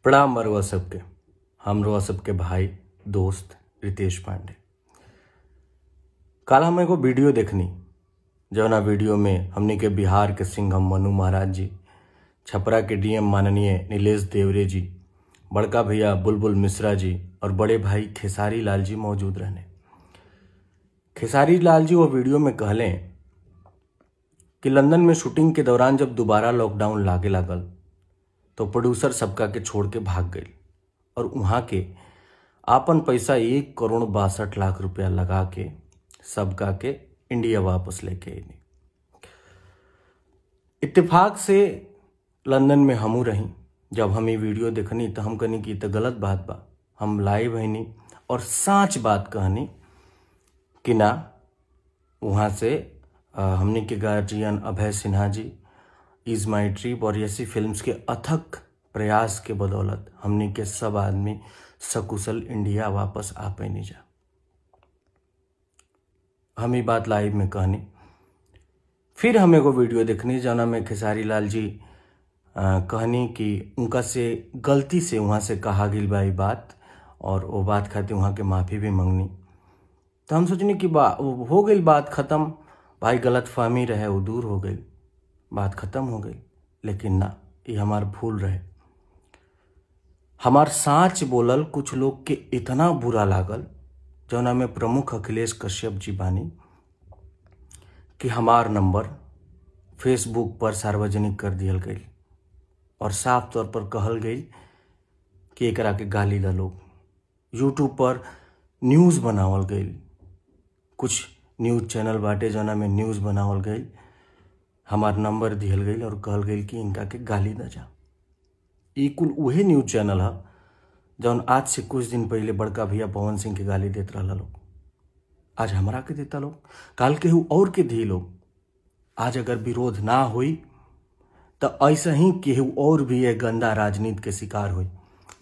प्रणाम बरुआ सबके। हम रुआ सबके भाई दोस्त रितेश पांडे। कल हम एगो वीडियो देखनी, जौना वीडियो में हमने के बिहार के सिंघम मनु महाराज जी, छपरा के डीएम माननीय नीलेश देवरे जी, बड़का भैया बुलबुल मिश्रा जी और बड़े भाई खेसारी लाल जी मौजूद रहने। खेसारी लाल जी वो वीडियो में कहले कि लंदन में शूटिंग के दौरान जब दोबारा लॉकडाउन लागे लागल तो प्रोड्यूसर सबका के छोड़ के भाग गई और वहाँ के आपन पैसा 1,62,00,000 रुपया लगा के सबका के इंडिया वापस लेके आई। इत्तेफाक से लंदन में हमू रही। जब हम ये वीडियो देखनी तो हम कहनी कि तो गलत बात बा। हम लाइव हईनी और सच बात कहनी कि ना, वहाँ से हमने के guardian Abhay Sinha ji, is my trip और ऐसी फिल्म्स के अथक प्रयास के बदौलत हमने के सब आदमी सकुशल इंडिया वापस आ पैनी जा। हम ये बात लाइव में कहनी। फिर हम एगो वीडियो देखनी जौना में खेसारी लाल जी कहनी कि उनका से गलती से वहाँ से कहा गई बा ये बात और वो बात खातिर वहाँ के माफ़ी भी मंगनी। तो हम सोचनी कि हो गई बात ख़त्म, भाई गलत फहमी रहे वो दूर हो गई, बात ख़त्म हो गई। लेकिन ना, ये हमार भूल रहे। हमार साँच बोलल कुछ लोग के इतना बुरा लागल, जौना में प्रमुख अखिलेश कश्यप जी बानी, कि हमार नंबर फेसबुक पर सार्वजनिक कर दियल गई और साफ तौर पर कहल गई कि एकरा के गाली दा लोग। यूट्यूब पर न्यूज़ बनावल गई, कुछ न्यूज़ चैनल बाटे जौना में न्यूज़ बनावल गई, हमार नंबर दिहल गई और कहल गई कि इनका के गाली न जा। ई कुल उहे न्यूज़ चैनल है जौन आज से कुछ दिन पहले बड़का भैया पवन सिंह के गाली देत रहला लोग। आज हमरा के देता लोग, काल केहू और के दी लोग। आज अगर विरोध ना हुई तो ऐसा ही केहू और भी ये गंदा राजनीति के शिकार हुई।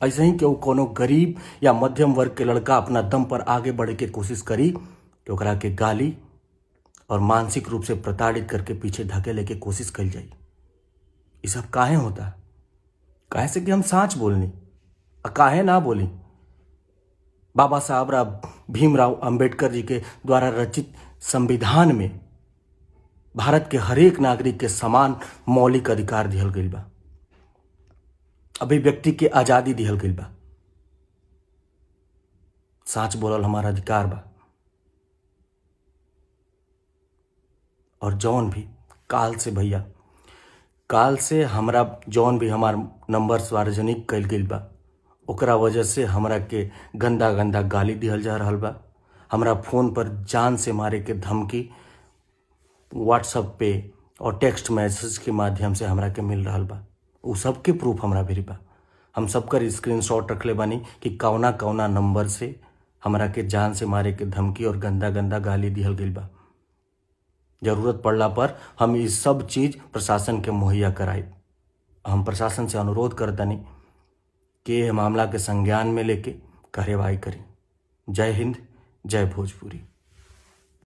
ऐसे ही केहू कोनो गरीब या मध्यम वर्ग के लड़का अपना दम पर आगे बढ़े के कोशिश करी तो ओकरा के गाली और मानसिक रूप से प्रताड़ित करके पीछे धकेले के कोशिश कल जाई। ये सब काहे होता? काहे से कि हम सच बोलनी, काहे ना बोली। बाबा साहब भीमराव अंबेडकर जी के द्वारा रचित संविधान में भारत के हरेक नागरिक के समान मौलिक अधिकार दिहल गई बा, अभिव्यक्ति के आजादी दिहल गई बा। सच बोलल हमारा अधिकार बा। और जौन भी काल से हमरा जौन भी हमार नंबर सार्वजनिक कल गई बा, ओकरा वजह से हमरा के गंदा गंदा गाली दिहल जा रहा बा। हमरा फोन पर जान से मारे के धमकी व्हाट्सएप पे और टेक्स्ट मैसेज के माध्यम से हमरा के मिल रहा बा। उ सब के प्रूफ हमरा भी बा। हम सबकर स्क्रीनशॉट रखले बानी कि कौना कौना नंबर से हमरा के जान से मारे के धमकी और गंदा गंदा गाली दिहल गई बा। जरूरत पड़ला पर हम ये सब चीज़ प्रशासन के मुहैया कराई। हम प्रशासन से अनुरोध करतनी कि मामला के संज्ञान में लेके कार्रवाई करी। जय हिंद, जय भोजपुरी।